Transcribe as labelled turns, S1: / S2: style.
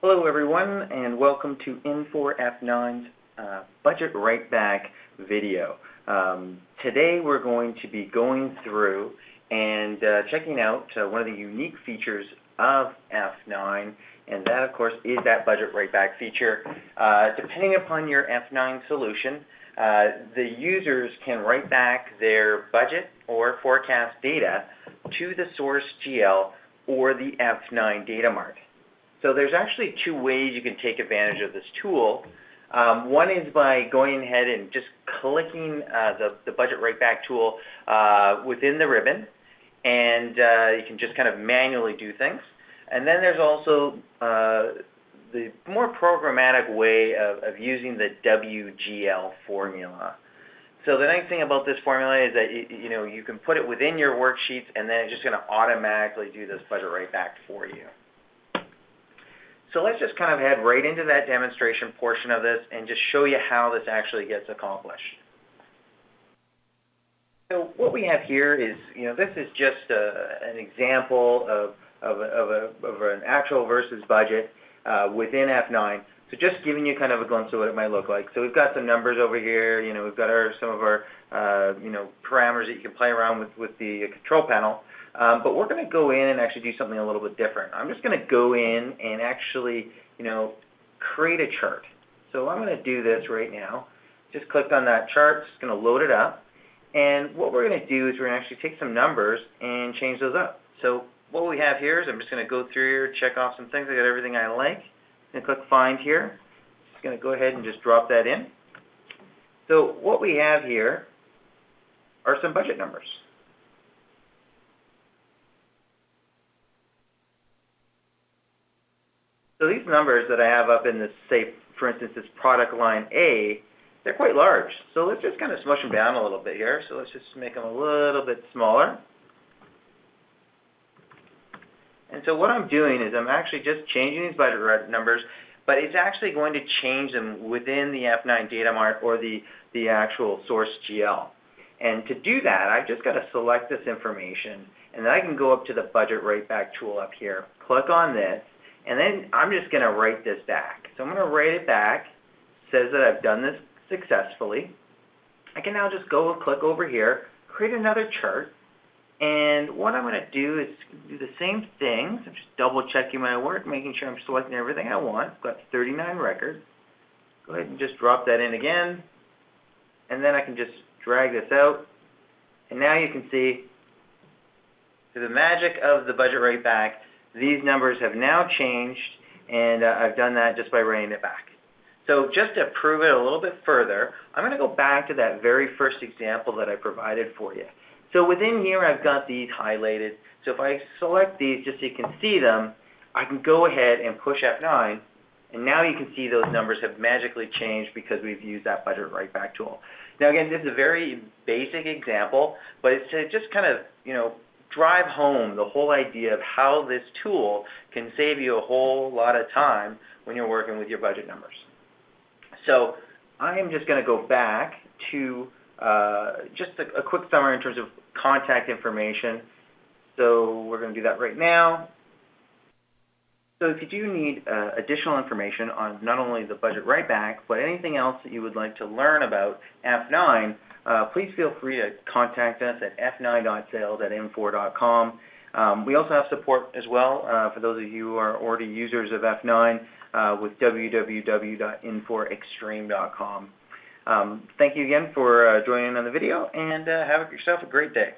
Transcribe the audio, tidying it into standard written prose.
S1: Hello everyone, and welcome to Infor F9's Budget Write Back video. Today we're going to be going through and checking out one of the unique features of F9, and that of course is that Budget Write Back feature. Depending upon your F9 solution, the users can write back their budget or forecast data to the source GL or the F9 data mart. So there's actually two ways you can take advantage of this tool. One is by going ahead and just clicking the Budget Write Back tool within the ribbon, and you can just kind of manually do things. And then there's also the more programmatic way of using the WGL formula. So the nice thing about this formula is that you can put it within your worksheets, and then it's just going to automatically do this Budget Write Back for you. So let's just kind of head right into that demonstration portion of this and just show you how this actually gets accomplished. So what we have here is, this is just an example of an actual versus budget within F9. So just giving you kind of a glimpse of what it might look like. So we've got some numbers over here. We've got some of our parameters that you can play around with the control panel. But we're going to go in and actually do something a little bit different. I'm just going to go in and actually, create a chart. So I'm going to do this right now. Just clicked on that chart. It's going to load it up. And what we're going to do is we're going to actually take some numbers and change those up. So what we have here is I'm just going to go through here, check off some things. I got everything I like. I'm going to click Find here. Just going to go ahead and just drop that in. So what we have here are some budget numbers. So these numbers that I have up in this, say, for instance, this product line A, they're quite large. So let's just kind of smush them down a little bit here. So let's just make them a little bit smaller. And so what I'm doing is I'm actually just changing these budget numbers, but it's actually going to change them within the F9 data mart or the actual source GL. And to do that, I've just got to select this information, and then I can go up to the Budget Write Back tool up here, click on this, and then I'm just going to write this back. So I'm going to write it back. It says that I've done this successfully. I can now just go and click over here, create another chart, and what I'm going to do is do the same things. I'm just double checking my work, making sure I'm selecting everything I want. I've got 39 records. Go ahead and just drop that in again, and then I can just drag this out. And now you can see, through the magic of the Budget Write Back, these numbers have now changed, and I've done that just by writing it back. So just to prove it a little bit further, I'm going to go back to that very first example that I provided for you. So within here, I've got these highlighted. So if I select these just so you can see them, I can go ahead and push F9, and now you can see those numbers have magically changed because we've used that Budget Write Back tool. Now again, this is a very basic example, but it's to just kind of, drive home the whole idea of how this tool can save you a whole lot of time when you're working with your budget numbers. So I am just going to go back to just a quick summary in terms of contact information. So we're going to do that right now. So if you do need additional information on not only the Budget Write Back, but anything else that you would like to learn about F9, please feel free to contact us at f9.sales@infor.com. We also have support as well for those of you who are already users of F9 with www.inforextreme.com. Thank you again for joining on the video, and have yourself a great day.